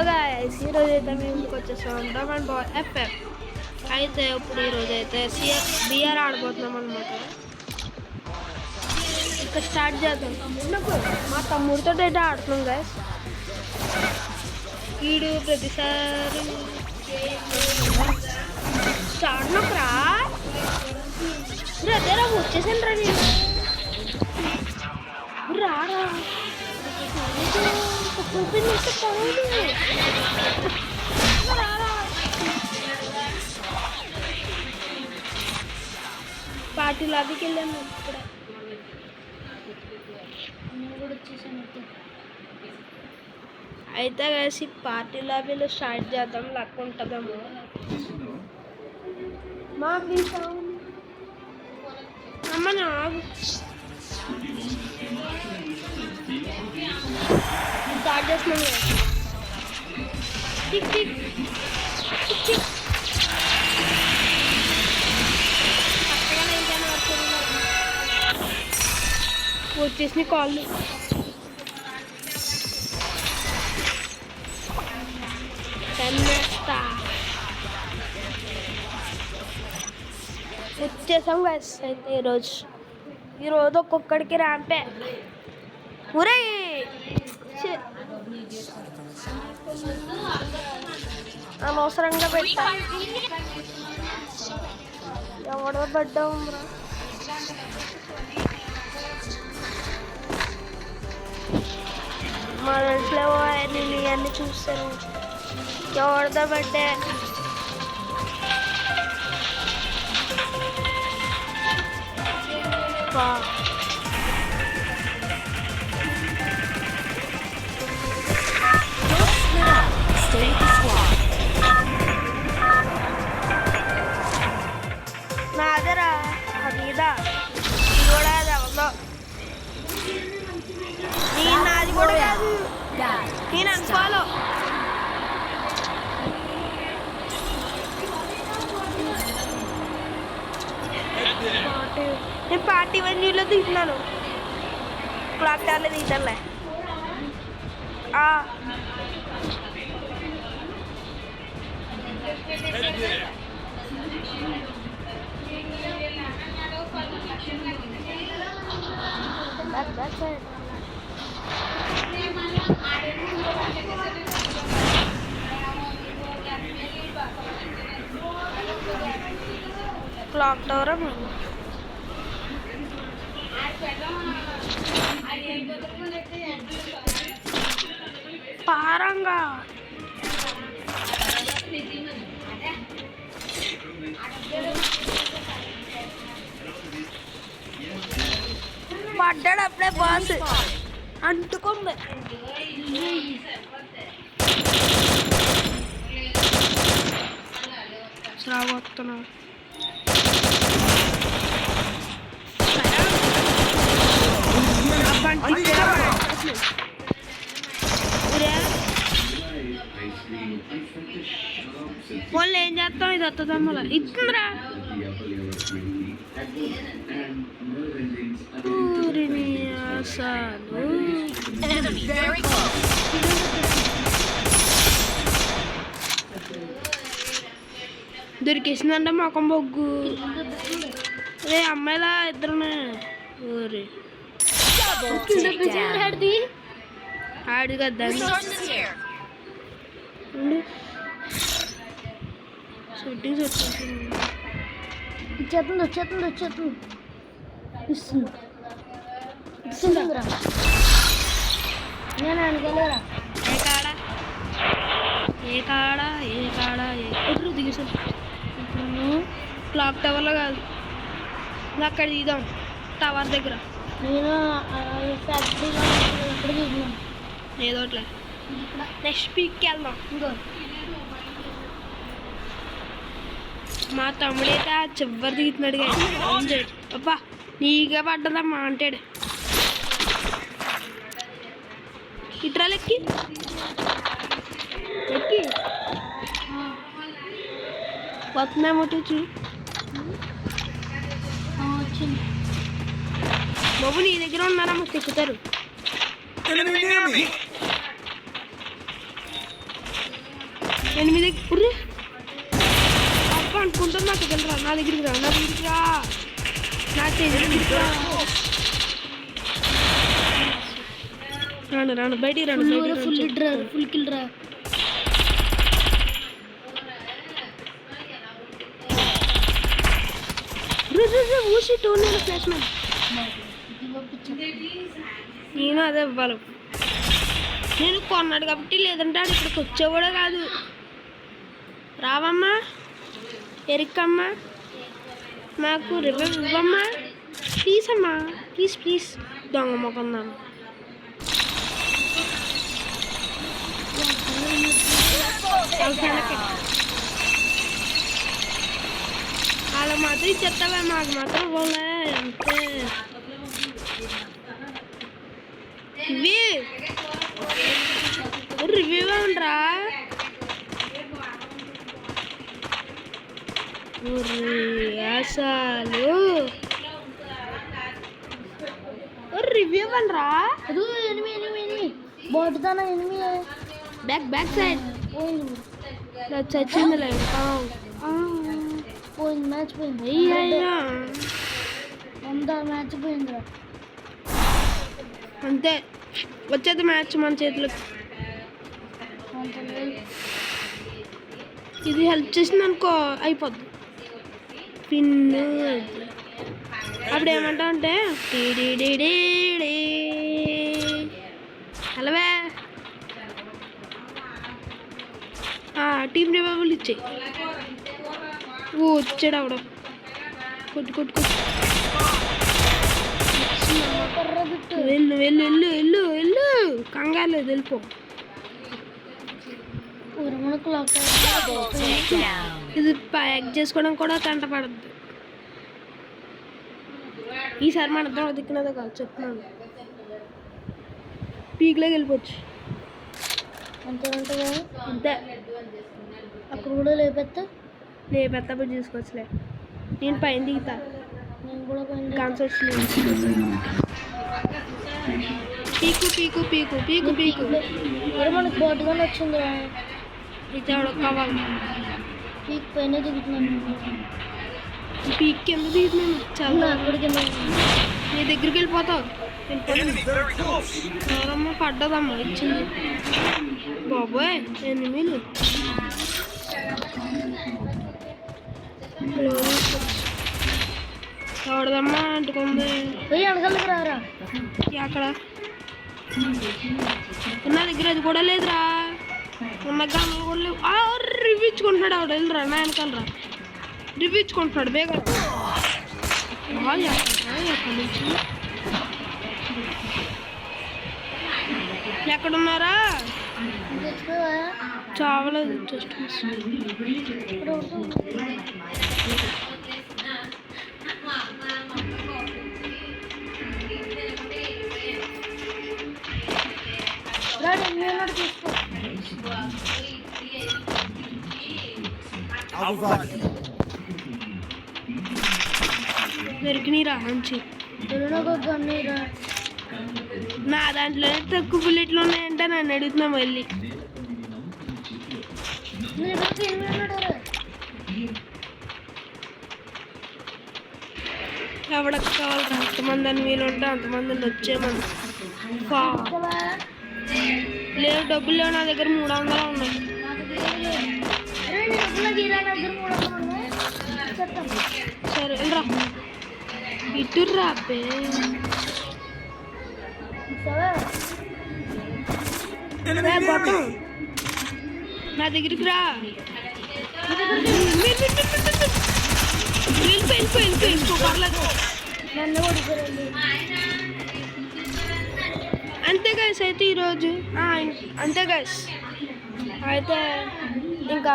Hello guys, ఈరోజు అయితే మేము ఇంటికి వచ్చేసాం డమన్ బాయ్ ఎఫ్ఎఫ్. అయితే ఇప్పుడు ఈరోజు అయితే బిఆర్ ఆడిపోతున్నాం అనమాట. ఇక్కడ స్టార్ట్ చేద్దాం. మా తమ్ముడితో అయితే ఆడుతున్నాం గాయ్స్. వీడు ప్రతిసారి స్టార్ట్ నొక్కరా అదేరా వచ్చేసాను రా నేను రారా పార్టీ లాబీకి వెళ్ళాము ఇప్పుడే. అయితే కలిసి పార్టీ లాబీలో స్టార్ట్ చేద్దాం, లక్ ఉంటుందేమో. మా అమ్మ నాకు స్టార్ట్ చేస్తున్నాం కదా. టిక్ టిక్ టిక్ టిక్ వచ్చేసిన కాళ్ళు. వచ్చేసాం గైస్. అయితే ఈరోజు ఒక్కొక్కడికి ర్యాంపే. ఊరే అనవసరంగా పెట్టా, ఎవడో పడ్డాం రా. మా ఇంట్లో నేను ఇవన్నీ చూస్తాను. ఎవరిదో పడ్డా నాదరా అదిదా ఇది కూడా అది ఎవరిదో. నేను నాది కూడా కాదు, నేను అనుకోవాలో. నేను పార్టీ వెన్యూలో తింటున్నాను, క్లాక్ టవర్లో తింటానులే. క్లాక్ టవర్ పారంగా పడ్డాడు అప్పుడే బాస్ అంటుకుంది. సాగుతున్నా వాళ్ళు ఏం చేస్తాం, ఇది వస్తుందా మళ్ళీ ఇస్తుందిరా. అసలు దొరికేసిందంటే మొఖం బొగ్గు. అదే అమ్మాయిలా ఇద్దరునే. ఊరి ఆడి కదా సెట్టింగ్స్ వచ్చేసింది. వచ్చేస్తుంది ఇస్తుందిరా. నేను అనుకోలేరా ఏ కాడ ఎప్పుడు దిగేసాను. క్లాక్ టవర్లో కాదు, అక్కడ దిగుదాం టవర్ దగ్గర. నేను ఏదోట్లే నెక్స్ట్ వీక్కి వెళ్దాం. ఇంకో మా తమ్ముడైతే ఆ చివరి దిగుతున్నాడు కానీ అబ్బా నీకే పడ్డదమ్మా అంటాడు. ఇట్రాలు ఎక్కి వస్తున్నామో చూ బాబు, నీ దగ్గర ఉన్నారమ్మా, తిక్కుతారు. 8 ఉర్రే అప్ప అనుకుంటుంది నాకు వెళ్ళరా నా దగ్గరికి రా నాకు దగ్గరికి రా రాను బయటికి రాను ఫుల్ కిల్ రా ఊసి టోర్నీ ప్లేస్మెంట్ నేను అదే ఇవ్వాలి నేను కొన్నాడు కాబట్టి లేదంటే అది ఇక్కడికి వచ్చేవాడే కాదు రావమ్మా ఎరికమ్మా నాకు రివైవ్ ఇవ్వమ్మా ప్లీజ్ అమ్మా ప్లీజ్ దొంగ మొక్కందాను అలా మాత్రం ఇచ్చేస్తావా మాకు మాత్రం ఇవ్వలే అంతే రివ్యూ ఉండరా అసలు రివ్యూ అనరా ಅದು ఎనిమి బాటుదానా ఎనిమి బ్యాక్ సైడ్ చచ్చింది పోయింది మ్యాచ్ పోయింది అయ్యా మ్యాచ్ పోయిందిరా అంతే వచ్చేది మ్యాచ్ మన చేతులకు ఇది హెల్ప్ చేసింది అనుకో అయిపోద్ది పిన్ను అప్పుడు ఏమంటా అంటే హలోవే టీమ్ రివైవల్ ఇచ్చేయి వచ్చాడు ఆవిడ కొట్టు వెళ్ళు కంగారు లేదు వెళ్ళిపో ఇది ప్యాక్ చేసుకోవడం కూడా కంట పడద్దు ఈసారి మన అర్థం దిక్కునదో కాదు చెప్తున్నాను పీక్లోకి వెళ్ళిపోవచ్చు అంతే అక్కడ కూడా లేపెత్తా చూసుకోవచ్చులే నేను పైన దిగుతా నేను కూడా కాన్సర్ట్స్ పీకు మనకు బాటుగానే వచ్చింది ఇది ఎవడో కావాలి పీక్ పైన దిగుతున్నాను పీక్ కింద దిగుతున్నాను చాలా అక్కడికి నీ దగ్గరికి వెళ్ళిపోతావు ఎవరమ్మా పడ్డదమ్మా ఇచ్చింది బాబోయ్ ఎనిమిది ఎవడదమ్మా అంటుకుంది అడగలకి రారా అక్కడ నా దగ్గర అది కూడా లేదురా ఉన్న గన్నులు కూడా లేవు రివ్యూ ఇచ్చుకుంటున్నాడు ఆవిడ వెళ్ళరా నా వెనకాలరా రివ్యూ ఇచ్చుకుంటున్నాడు బేగా ఎక్కడి నుంచి ఎక్కడున్నారా చావలేదు జస్ట్ దొరికినీరా మంచి నా దాంట్లో తక్కువ బుల్లెట్లు ఉన్నాయంటే నన్ను అడుగుతున్నా మళ్ళీ ఎవడకు కావాలరా ఎంతమంది అని వీలు ఉంటే అంతమందిని వచ్చేమని లేవు డబ్బులు లేవు నా దగ్గర 300 ఉన్నాయి సరే రా ఇటు రాపే బొట్టం నా దగ్గరికి రా వెళ్ళిపో పర్లేదు అంతే గైస్ అయితే ఈరోజు అంతే గైస్ అయితే ఇంకా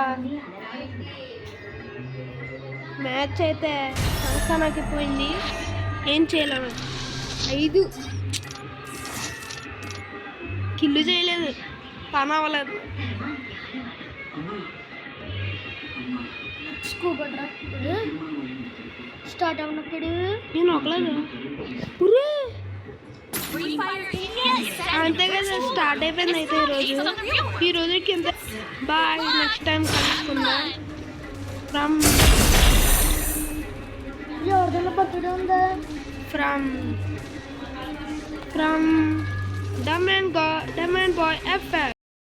మ్యాచ్ అయితే సంస్థానానికి పోయింది ఏం చేయలేము 5 కిల్లు చేయలేదు పని అవ్వలేదు స్టార్ట్ అవునప్పుడు నేను ఒకలేదు పురే అంతే కదా, స్టార్ట్ అయిపోయింది అయితే ఈ రోజుకి ఇంత. బాయ్, నెక్స్ట్ టైం కలుసుకుందాం. ఫ్రమ్ ఎవరిదైనా బర్త్డే ఉందా? ఫ్రమ్ డమ్ అండ్ బాయ్ ఎఫ్ఎఫ్.